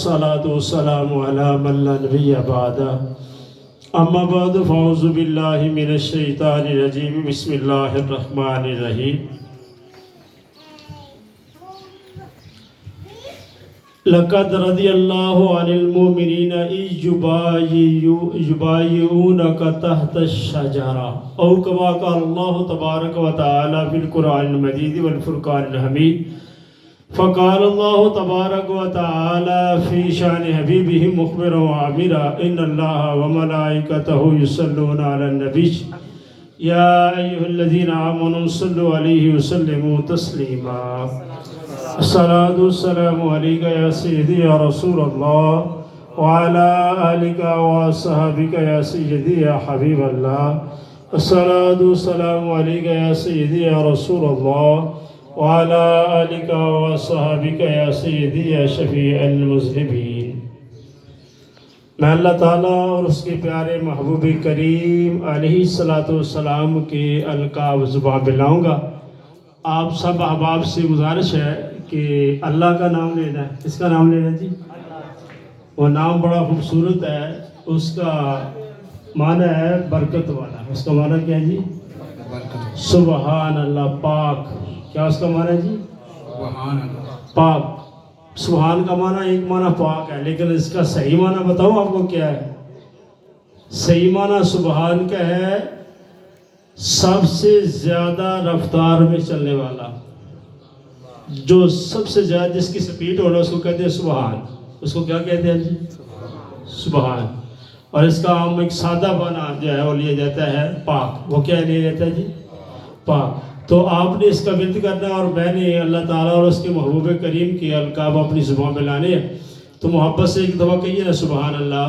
والصلاة والسلام على من لا نبي بعده اما بعد فاعوذ باللہ من الشیطان الرجیم بسم اللہ الرحمن الرحیم لقد رضی اللہ عن المؤمنین اذ یبایعونک تحت الشجرہ او کما قال اللہ تبارک و تعالی فی القرآن المجید والفرقان الحمید فقال الله تبارك وتعالى في شان حبيبه مخبرا وعامرا ان الله وملائكته يصلون على النبي يا ايها الذين امنوا صلوا عليه وسلموا تسليما الصلاة والسلام عليك يا سيدي يا رسول الله وعلى آلك وصحبك يا سيدي يا حبيب الله الصلاة والسلام عليك يا سيدي يا رسول الله وعلى آلك وصحبك يا سيدي يا شفيع المذنبين میں اللہ تعالیٰ اور اس کے پیارے محبوب کریم علیہ السلام کے القاب زبان پہ لاؤں گا۔ آپ سب احباب سے گزارش ہے کہ اللہ کا نام لینا ہے۔ کس کا نام لینا جی؟ وہ نام بڑا خوبصورت ہے، اس کا معنی ہے برکت والا۔ اس کا معنی کیا ہے جی؟ سبحان اللہ، پاک۔ کیا اس کا معنی ہے جی؟ سبحان اللہ، پاک۔ سبحان کا معنی ایک معنی پاک ہے، لیکن اس کا صحیح معنی بتاؤں آپ کو کیا ہے؟ صحیح معنی سبحان کا ہے سب سے زیادہ رفتار میں چلنے والا، جو سب سے زیادہ جس کی سپیڈ ہونا اس کو کہتے ہیں سبحان۔ اس کو کیا کہتے ہیں جی؟ سبحان۔ اور اس کا عام ایک سادہ معنی جو ہے وہ لیا جاتا ہے پاک۔ وہ کیا لیا جاتا ہے جی؟ پاک۔ تو آپ نے اس کا ورد کرنا اور میں نے اللہ تعالیٰ اور اس کے محبوب کریم کے القاب اپنی زبان میں لانے ہیں، تو محبت سے ایک دفعہ کہیے نا سبحان اللہ۔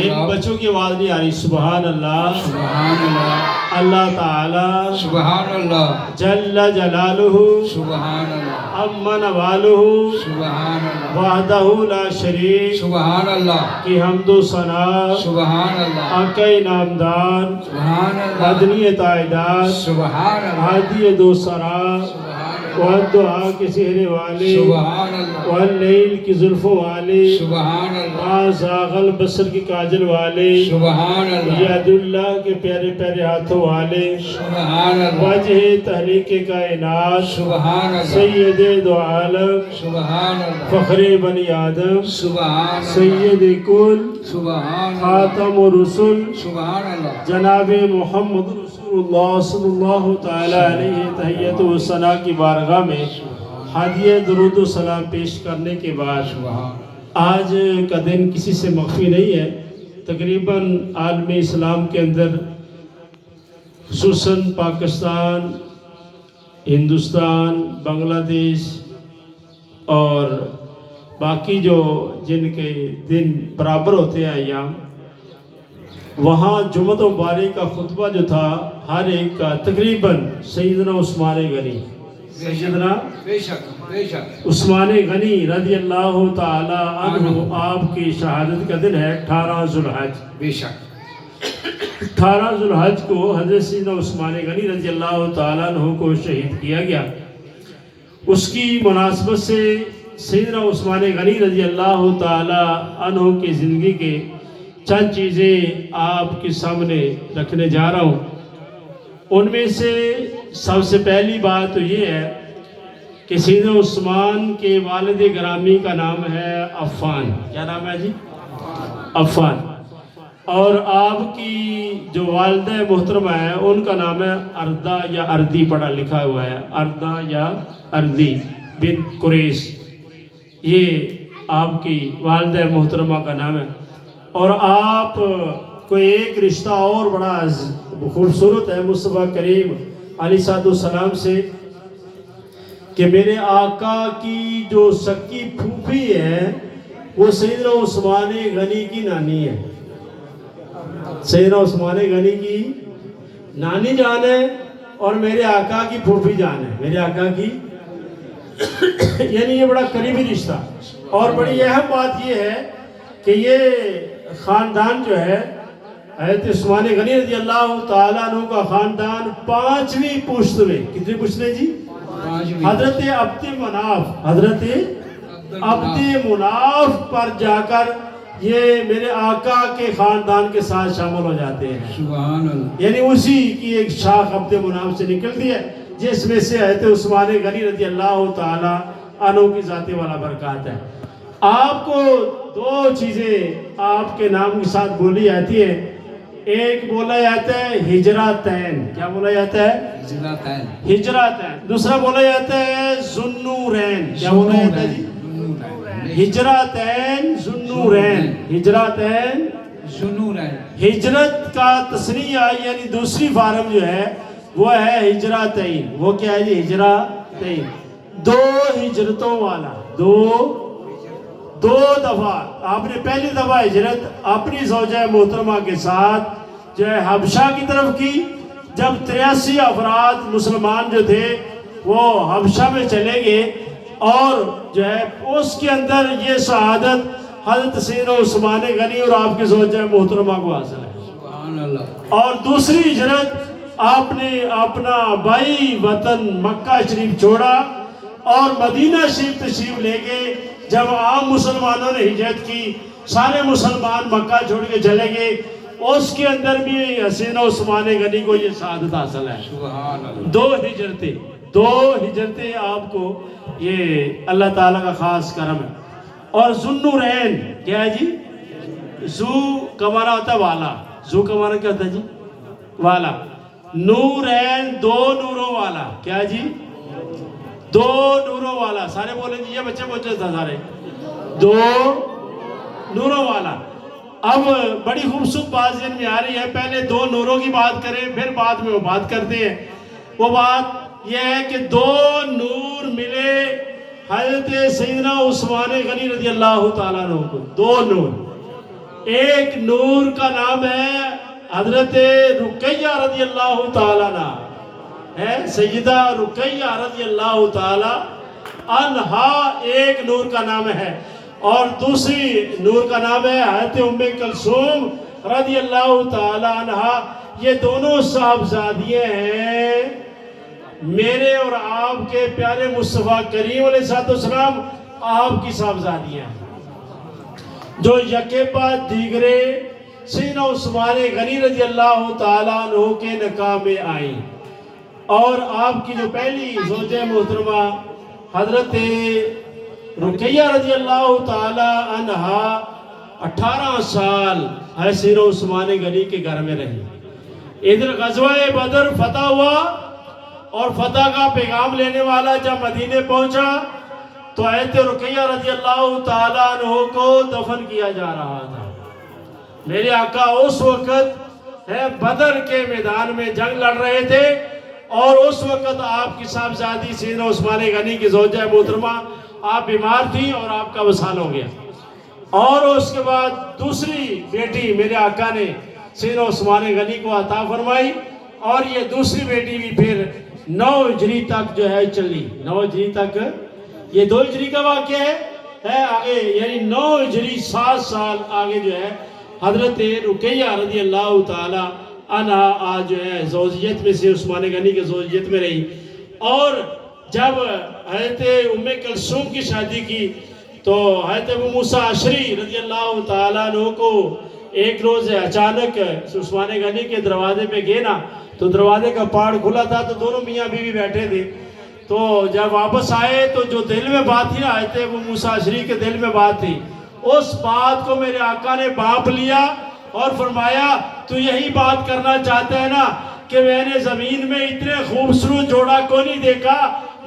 ایک بچوں کی آواز نہیں آ رہی۔ سبحان اللہ، سبحان اللہ، اللہ تعالیٰ سبحان اللہ، جل جلالہ سبحان اللہ، عم نوالہ سبحان اللہ، وحدہ لا شریک سبحان اللہ، کی حمد و ثنا سبحان اللہ، آقا نامدار سبحان اللہ، مدنی تعداد سبحان اللہ، ہادی دو سرا والدعا کے سہرے والے سبحان اللہ، واللیل کی زلفوں والے سبحان اللہ، زاغل بصر کی کاجل والے سبحان اللہ، ید اللہ کے پیارے پیارے ہاتھوں والے سبحان اللہ، وجہ تحریک کائنات سبحان اللہ، سید دو عالم سبحان اللہ، فخر بنی آدم سبحان اللہ، سید کل سبحان اللہ، خاتم رسول سبحان اللہ، جناب محمد رسول اللہ صلی اللہ تعالی علیہ تحیت و ثنا کی بارگاہ میں ہدیہ درود و سلام پیش کرنے کے بعد آج کا دن کسی سے مخفی نہیں ہے۔ تقریباً عالم اسلام کے اندر خصوصاً پاکستان، ہندوستان، بنگلہ دیش اور باقی جو جن کے دن برابر ہوتے ہیں ایام، وہاں جمعہ مبارک کا خطبہ جو تھا ہر ایک کا تقریباً سیدنا عثمان غنی، سیدنا عثمان غنی رضی اللہ تعالی عنہ آپ کی شہادت کا دن ہے 18 ذوالحج۔ بے شک 18 ذوالحج کو حضرت سیدنا عثمان غنی رضی اللہ تعالی عنہ کو شہید کیا گیا۔ اس کی مناسبت سے سیدنا عثمان غنی رضی اللہ تعالی عنہ کی زندگی کے چند چیزیں آپ کے سامنے رکھنے جا رہا ہوں۔ ان میں سے سب سے پہلی بات تو یہ ہے کہ سیدنا عثمان کے والد گرامی کا نام ہے عفان۔ کیا نام ہے جی؟ عفان۔ اور آپ کی جو والدہ محترمہ ہے ان کا نام ہے اردہ یا اردی، پڑھا لکھا ہوا ہے اردہ یا اردی بن قریش، یہ آپ کی والدہ محترمہ کا نام ہے۔ اور آپ کو ایک رشتہ اور بڑا خوبصورت ہے مصطفیٰ کریم علیہ السلام سے، کہ میرے آقا کی جو سکی پھوپھی ہے وہ سیدنا عثمان غنی کی نانی ہے۔ سیدنا عثمان غنی کی نانی جان ہے اور میرے آقا کی پھوپھی جان ہے، میرے آقا کی یعنی یہ بڑا قریبی رشتہ۔ اور بڑی اہم بات یہ ہے کہ یہ خاندان جو ہے حضرت عثمان غنی رضی اللہ تعالیٰ عنہ کا خاندان 5ویں پشت میں، کتنی پشت میں جی؟ حضرت عبد مناف، حضرت عبد مناف پر جا کر یہ میرے آقا کے خاندان کے ساتھ شامل ہو جاتے ہیں. سبحان اللہ. یعنی اسی کی ایک شاخ عبد مناف سے نکلتی ہے جس میں سے حضرت عثمان غنی رضی اللہ تعالی عنہ کی ذات والا برکات ہے. آپ کو دو چیزیں آپ کے نام کے ساتھ بولی جاتی ہیں. ایک بولا جاتا ہے ہجرتین. کیا بولا جاتا ہے؟ ہجرتین. ہجرتین. دوسرا بولا جاتا ہے ذوالنورین. کیا بولا جاتا ہے جی؟ ہجرتین ذوالنورین. ہجرتین ذوالنورین. ہجرت کا تسنیہ یعنی دوسری فارم جو ہے وہ ہے ہجرتین. وہ کیا ہے جی؟ ہجرتین. دو ہجرتوں والا. دو دفعہ آپ نے پہلی دفعہ ہجرت اپنی زوجہ محترمہ کے ساتھ جو ہے حبشہ کی طرف کی جب 83 افراد مسلمان جو تھے وہ حبشہ میں چلے گئے اور جو ہے اس کے اندر یہ شہادت حضرت سیدنا عثمان غنی اور آپ کی زوجہ محترمہ کو حاصل ہے. سبحان اللہ. اور دوسری ہجرت آپ نے اپنا بائی وطن مکہ شریف چھوڑا اور مدینہ شریف تشریف لے کے جب عام مسلمانوں نے ہجرت کی سارے مسلمان مکہ چھوڑ کے چلے گئے اس کے اندر بھی سیدنا عثمان غنی کو یہ سعادت حاصل ہے. سبحان اللہ. دو ہجرتیں آپ کو یہ اللہ تعالیٰ کا خاص کرم ہے. اور ذوالنورین کیا ہے جی؟ زو کا معنی ہوتا ہے والا. زو کا معنی کیا ہوتا ہے جی؟ والا. نورین دو نوروں والا. کیا جی؟ دو نوروں والا. سارے بولیں جی. یہ بچے بچے تھا سارے. دو نوروں والا. اب بڑی خوبصورت بات ذہن میں آ رہی ہے. پہلے دو نوروں کی بات کریں پھر بعد میں وہ بات کرتے ہیں. وہ بات یہ ہے کہ دو نور ملے حضرت سیدنا عثمان غنی رضی اللہ تعالیٰ عنہ کو. دو نور. ایک نور کا نام ہے حضرت رقیہ رضی اللہ تعالیٰ عنہ ہے. سیدہ رقیہ رضی اللہ تعالیٰ عنہا ایک نور کا نام ہے اور دوسری نور کا نام ہے حضرت ام کلثوم رضی اللہ تعالیٰ عنہا. یہ دونوں صاحبزادیاں ہیں میرے اور آپ کے پیارے مصطفیٰ کریم علیہ السلام آپ کی صاحبزادیاں ہیں جو یکے بعد دیگرے سیدنا عثمان غنی رضی اللہ تعالیٰ عنہ کے نکاح میں آئیں. اور آپ کی جو پہلی زوجہ محترمہ حضرت رقیہ رضی اللہ تعالیٰ عنہا 18 سال سیدنا عثمان غنی کے گھر میں رہی. ادھر غزوہ بدر فتح ہوا اور فتح کا پیغام لینے والا جب مدینے پہنچا تو حضرت رقیہ رضی اللہ تعالیٰ عنہ کو دفن کیا جا رہا تھا. میرے آقا اس وقت بدر کے میدان میں جنگ لڑ رہے تھے اور اس وقت آپ کی صاحبزادی سیدنا عثمان غنی کی زوجہ محترمہ آپ بیمار تھی اور آپ کا وصال ہو گیا. اور اس کے بعد دوسری بیٹی میرے آقا نے سیدنا عثمان غنی کو عطا فرمائی اور یہ دوسری بیٹی بھی پھر 9 ہجری تک جو ہے چلی. 9 ہجری تک. یہ 2 ہجری کا واقعہ ہے آگے یعنی 9 ہجری 7 سال آگے جو ہے حضرت رقیہ رضی اللہ تعالی عنہا آج جو ہے زوجیت میں سے عثمان غنی کے زوجیت میں رہی. اور جب حضرت ام کلثوم کی شادی کی تو حضرت ابو موسیٰ عشری رضی اللہ تعالیٰ عنہ کو ایک روز اچانک عثمان غنی کے دروازے پہ گئے نا تو دروازے کا پاڑ کھلا تھا تو دونوں میاں بیوی بیٹھے تھے. تو جب واپس آئے تو جو دل میں بات تھی نا حضرت ابو موسیٰ عشری کے دل میں بات تھی اس بات کو میرے آقا نے بانپ لیا اور فرمایا تو یہی بات کرنا چاہتا ہے نا کہ میں نے زمین میں اتنے خوبصورت جوڑا کو نہیں دیکھا.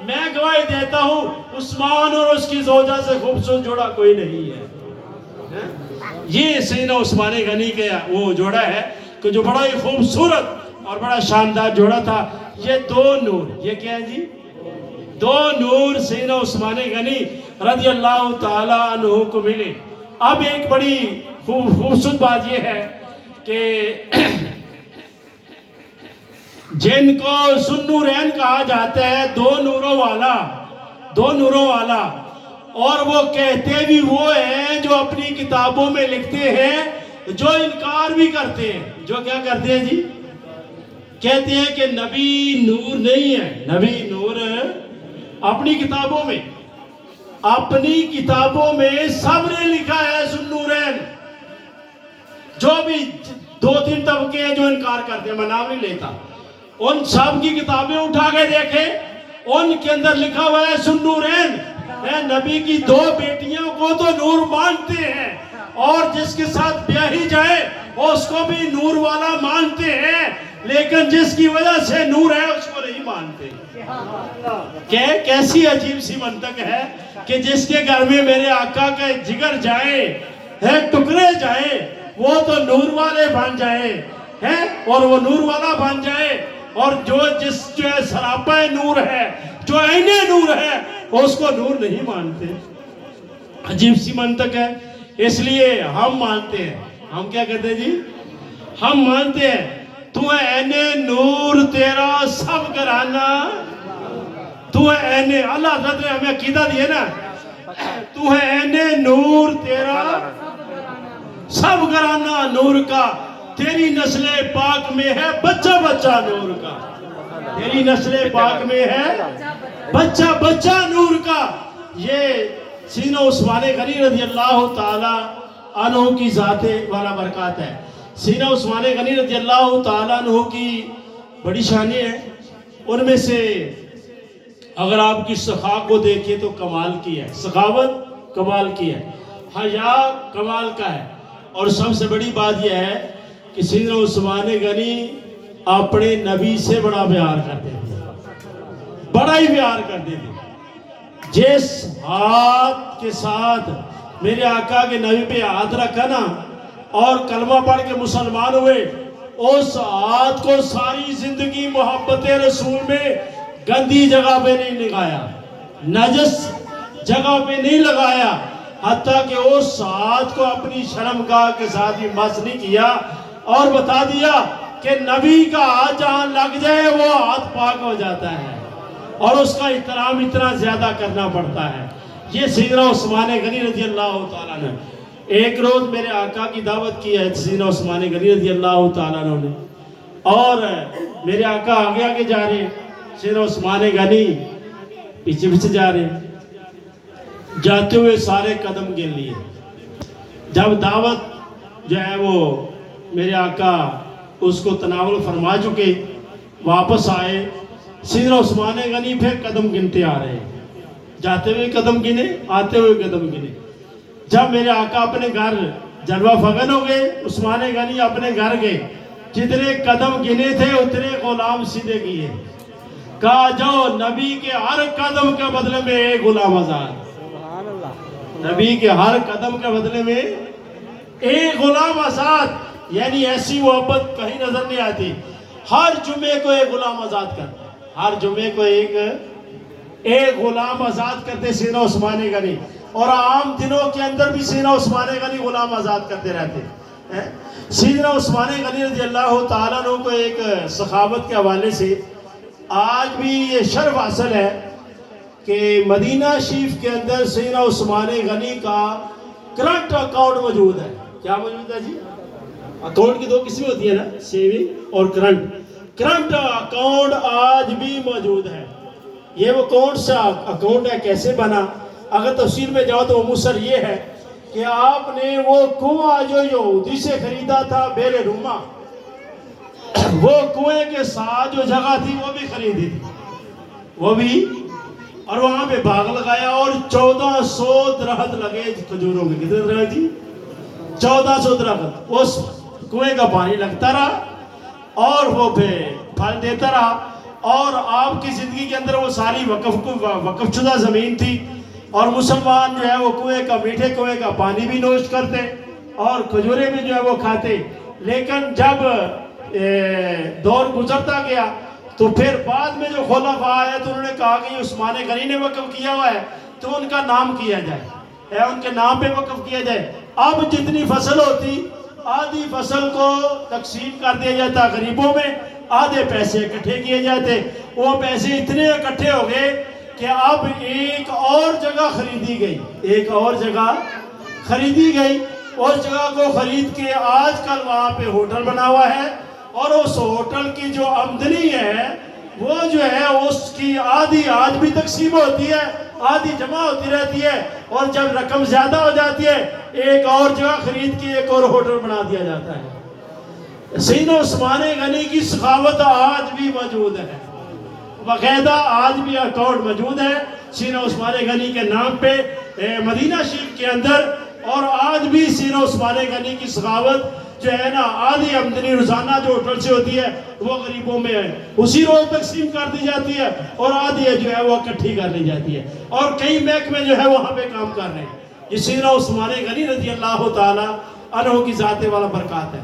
میں گواہی دیتا ہوں عثمان اور اس کی زوجہ سے خوبصورت جوڑا کوئی نہیں ہے. یہ سیدنا عثمان غنی کا وہ جوڑا ہے کہ جو بڑا ہی خوبصورت اور بڑا شاندار جوڑا تھا. یہ 2 نور. یہ کیا ہے جی؟ 2 نور سیدنا عثمان غنی رضی اللہ تعالیٰ عنہ کو ملے. اب ایک بڑی خوبصورت بات یہ ہے کہ جن کو ذوالنورین کہا جاتا ہے 2 نوروں والا اور وہ کہتے بھی وہ ہیں جو اپنی کتابوں میں لکھتے ہیں جو انکار بھی کرتے ہیں. جو کیا کرتے ہیں جی؟ کہتے ہیں کہ نبی نور نہیں ہے. نبی نور اپنی کتابوں میں اپنی کتابوں میں سب نے لکھا ہے ذوالنورین. جو بھی 2-3 طبقے ہیں جو انکار کرتے ہیں، میں نام نہیں لیتا، ان سب کی کتابیں اٹھا کے دیکھیں، ان کے اندر لکھا ہوا ہے ذوالنورین. نبی کی 2 بیٹیوں کو تو نور مانتے ہیں، اور جس کے ساتھ بیاہی جائے اس کو بھی نور والا مانتے ہیں، لیکن جس کی وجہ سے نور ہے اس کو نہیں مانتے. کیسی عجیب سی منطق ہے کہ جس کے گھر میں میرے آقا کا جگر جائے، ٹکڑے جائے، وہ تو نور والے بن جائے، اور وہ نور والا بن جائے، اور جو ہے سراپا نور ہے، جو عین نور ہے، اس کو نور نہیں مانتے. عجیب سی منطق ہے. اس لیے ہم مانتے ہیں، ہم کیا کہتے ہیں جی؟ ہم مانتے ہیں تو ہے عین نور، تیرا سب گھرانہ، تو ہے عین، اللہ حضرت نے ہمیں عقیدہ دیے نا، تو ہے عین نور، تیرا سب گھرانہ نور کا، تیری نسل پاک میں ہے بچہ بچہ نور کا، تیری نسل پاک میں ہے بچہ بچہ نور کا. یہ سیدنا عثمان غنی رضی اللہ تعالی عنہ کی ذات والا برکات ہے. سیدنا عثمان غنی رضی اللہ تعالی عنہ کی بڑی شانی ہے. ان میں سے اگر آپ کی سخا کو دیکھیں تو کمال کی ہے، سخاوت کمال کی ہے، حیا کمال کا ہے. اور سب سے بڑی بات یہ ہے کہ سیدنا عثمان غنی اپنے نبی سے بڑا پیار کرتے تھے، بڑا ہی پیار کرتے تھے. جس ہاتھ کے ساتھ میرے آقا کے نبی پہ ہاتھ رکھا نا اور کلمہ پڑھ کے مسلمان ہوئے، اس ہاتھ کو ساری زندگی محبت رسول میں گندی جگہ پہ نہیں لگایا، نجس جگہ پہ نہیں لگایا، حتیٰ کہ اس ہاتھ کو اپنی شرمگاہ کے ساتھ بھی مس نہیں کیا، اور بتا دیا کہ نبی کا ہاتھ جہاں لگ جائے وہ ہاتھ پاک ہو جاتا ہے، اور اس کا احترام اتنا زیادہ کرنا پڑتا ہے. یہ سیدنا عثمان غنی رضی اللہ تعالیٰ نے ایک روز میرے آقا کی دعوت کی ہے سیدنا عثمان غنی رضی اللہ تعالیٰ نے، اور میرے آقا آگے آگے جا رہے ہیں، سیدنا عثمان غنی پیچھے پیچھے جا رہے ہیں. جاتے ہوئے سارے قدم گن لیے. جب دعوت جو ہے وہ میرے آقا اس کو تناول فرما چکے، واپس آئے، سیدنا عثمان غنی پھر قدم گنتے آ رہے ہیں. جاتے ہوئے قدم گنے، آتے ہوئے قدم گنے. جب میرے آقا اپنے گھر جلوہ فغن ہو گئے، عثمان غنی اپنے گھر گئے، جتنے قدم گنے تھے اتنے غلام سیدھے کیے. کہا جاؤ نبی کے ہر قدم کے بدلے میں ایک غلام آزاد، نبی کے ہر قدم کے بدلے میں ایک غلام آزاد. یعنی ایسی محبت کہیں نظر نہیں آتی. ہر جمعے کو ایک غلام آزاد کرتے، ہر جمعے کو ایک غلام آزاد کرتے سیدنا عثمان غنی. اور عام دنوں کے اندر بھی سیدنا عثمان غنی غلام آزاد کرتے رہتے. سیدنا عثمان غنی رضی اللہ تعالیٰ عنہ کو ایک سخاوت کے حوالے سے آج بھی یہ شرف حاصل ہے کہ مدینہ شریف کے اندر سیدنا عثمان غنی کا کرنٹ اکاؤنٹ موجود ہے. کیا موجود ہے جی؟ اکاؤنٹ کی 2 قسمیں ہوتی ہیں نا، سیونگ اور کرنٹ. کرنٹ اکاؤنٹ آج بھی موجود ہے. یہ وہ کون سا اکاؤنٹ ہے، کیسے بنا؟ اگر تفصیل میں جاؤ تو وہ مصر یہ ہے کہ آپ نے وہ کنواں جو یہودی سے خریدا تھا بیر روما، وہ کنویں کے ساتھ جو جگہ تھی وہ بھی خریدی تھی، وہ بھی، اور وہاں پہ باغ لگایا، اور 1400 درخت لگے کھجوروں کے. کتنے درخت جی؟ 1400 درخت. اس کنویں کا پانی لگتا رہا اور وہ پھل دیتا رہا. اور آپ کی زندگی کے اندر وہ ساری وقف شدہ زمین تھی، اور مسلمان جو ہے وہ کنویں کا، میٹھے کنویں کا پانی بھی نوش کرتے اور کھجورے بھی جو ہے وہ کھاتے. لیکن جب دور گزرتا گیا تو پھر بعد میں جو خلفاء آئے تو انہوں نے کہا کہ یہ عثمان غنی نے وقف کیا ہوا ہے تو ان کا نام کیا جائے، ان کے نام پہ وقف کیا جائے. اب جتنی فصل ہوتی آدھی فصل کو تقسیم کر دیا جاتا غریبوں میں، آدھے پیسے اکٹھے کیے جاتے. وہ پیسے اتنے اکٹھے ہو گئے کہ اب ایک اور جگہ خریدی گئی، ایک اور جگہ خریدی گئی. اس جگہ کو خرید کے آج کل وہاں پہ ہوٹل بنا ہوا ہے، اور اس ہوٹل کی جو آمدنی ہے وہ جو ہے اس کی آدھی آج بھی تقسیم ہوتی ہے، آدھی جمع ہوتی رہتی ہے، اور جب رقم زیادہ ہو جاتی ہے ایک اور جگہ خرید کے ایک اور ہوٹل بنا دیا جاتا ہے۔ سینہ عثمان غنی کی سخاوت آج بھی موجود ہے، باقاعدہ آج بھی اکاؤنٹ موجود ہے سینہ عثمان غنی کے نام پہ مدینہ شریف کے اندر، اور آج بھی سینہ عثمان غنی کی سخاوت جو ہے نا آدھی آمدنی روزانہ جو ہوٹل سے ہوتی ہے وہ غریبوں میں ہے، اسی روز تقسیم کر دی جاتی ہے، اور آدھی جو ہے وہ اکٹھی کر لی جاتی ہے، اور کئی محکمے جو ہے وہاں پہ کام کر رہے ہیں۔ یہ سینہ عثمان غنی رضی اللہ تعالی عنہ کی ذات والا برکات ہے۔